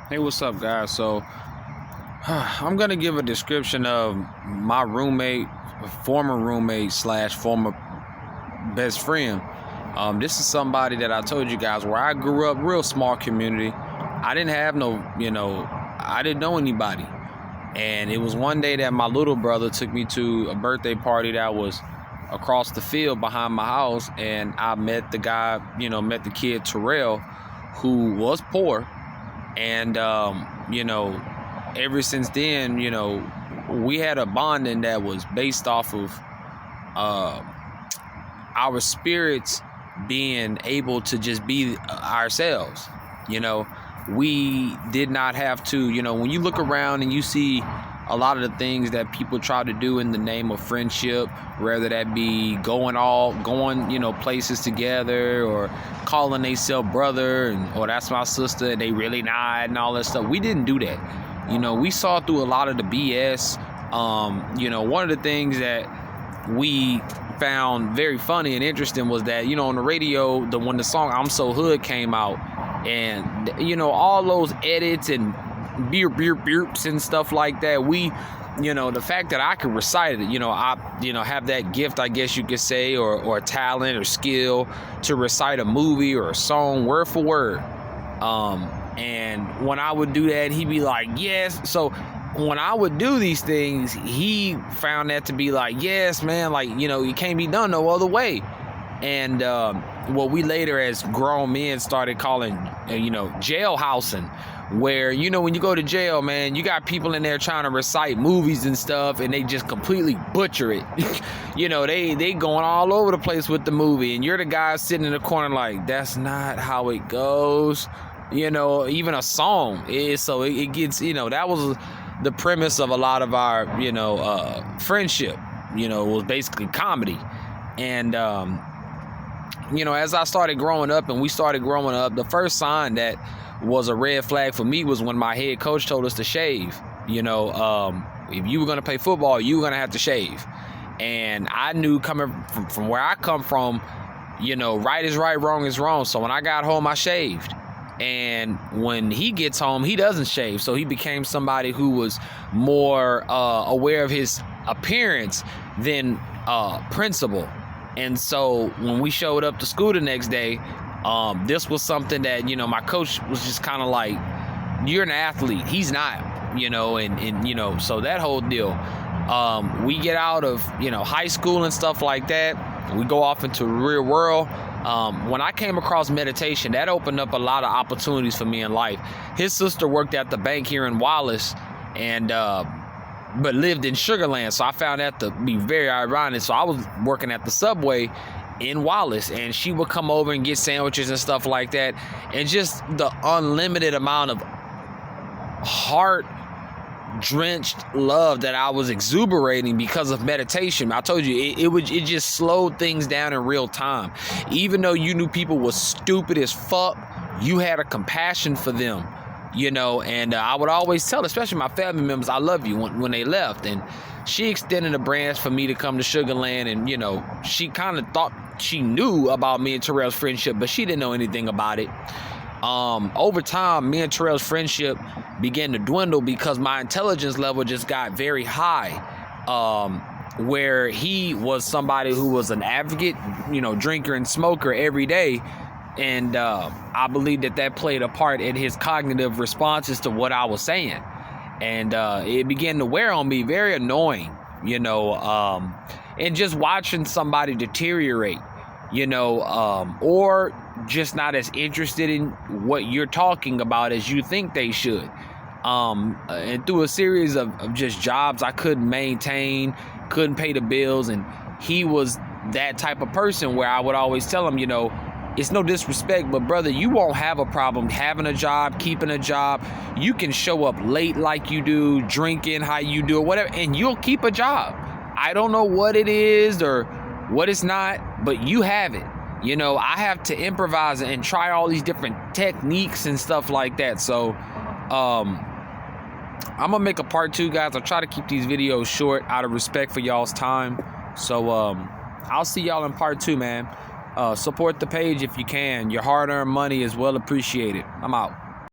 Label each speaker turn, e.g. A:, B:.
A: Hey, what's up, guys? So, I'm gonna give a description of my roommate, former roommate slash former best friend. This is somebody that I told you guys where I grew up, real small community. I didn't have I didn't know anybody. And it was one day that my little brother took me to a birthday party that was across the field behind my house, and I met the guy, met the kid Terrell, who was poor. And ever since then, we had a bonding that was based off of our spirits being able to just be ourselves. We did not have to, when you look around and you see a lot of the things that people try to do in the name of friendship, whether that be going places together, or calling themselves brother, or that's my sister and they really not, and all that stuff. We didn't do that. We saw through a lot of the BS. One of the things that we found very funny and interesting was that, on the radio, when the song "I'm So Hood" came out, and all those edits and beeps and stuff like that, we the fact that I could recite it, I have that gift, I guess you could say, or talent or skill to recite a movie or a song word for word. And when I would do that, he'd be like, yes. So when I would do these things, he found that to be like, yes, man, like, it can't be done no other way. And what we later as grown men started calling, jailhousing, where, when you go to jail, man, you got people in there trying to recite movies and stuff, and they just completely butcher it. They going all over the place with the movie, and you're the guy sitting in the corner like, that's not how it goes. Even a song is, so it gets, that was the premise of a lot of our, friendship, was basically comedy. And, as I started growing up and we started growing up, the first sign that was a red flag for me was when my head coach told us to shave. If you were going to play football, you were going to have to shave. And I knew, coming from where I come from, right is right, wrong is wrong. So when I got home, I shaved. And when he gets home, he doesn't shave. So he became somebody who was more aware of his appearance than principle. And so when we showed up to school the next day, this was something that, my coach was just kind of like, you're an athlete. He's not, so that whole deal. We get out of, high school and stuff like that. We go off into the real world. When I came across meditation, that opened up a lot of opportunities for me in life. His sister worked at the bank here in Wallace, and but lived in Sugar Land, so I found that to be very ironic. So I was working at the Subway in Wallace, and she would come over and get sandwiches and stuff like that, and just the unlimited amount of heart-drenched love that I was exuberating because of meditation. I told you, it just slowed things down in real time. Even though you knew people were stupid as fuck, you had a compassion for them. And I would always tell, especially my family members, I love you when they left. And she extended a branch for me to come to Sugar Land. And, she kind of thought she knew about me and Terrell's friendship, but she didn't know anything about it. Over time, me and Terrell's friendship began to dwindle because my intelligence level just got very high. Where he was somebody who was an advocate, drinker and smoker every day. And I believe that played a part in his cognitive responses to what I was saying. And it began to wear on me, very annoying, and just watching somebody deteriorate, or just not as interested in what you're talking about as you think they should. And through a series of just jobs I couldn't maintain, couldn't pay the bills. And he was that type of person where I would always tell him, it's no disrespect, but brother, you won't have a problem having a job, keeping a job. You can show up late like you do, drinking how you do, or whatever, and you'll keep a job. I don't know what it is or what it's not, but you have it. I have to improvise and try all these different techniques and stuff like that. So I'm gonna make a part 2, guys. I'll try to keep these videos short out of respect for y'all's time. So I'll see y'all in part 2, man. Support the page if you can. Your hard-earned money is well appreciated. I'm out.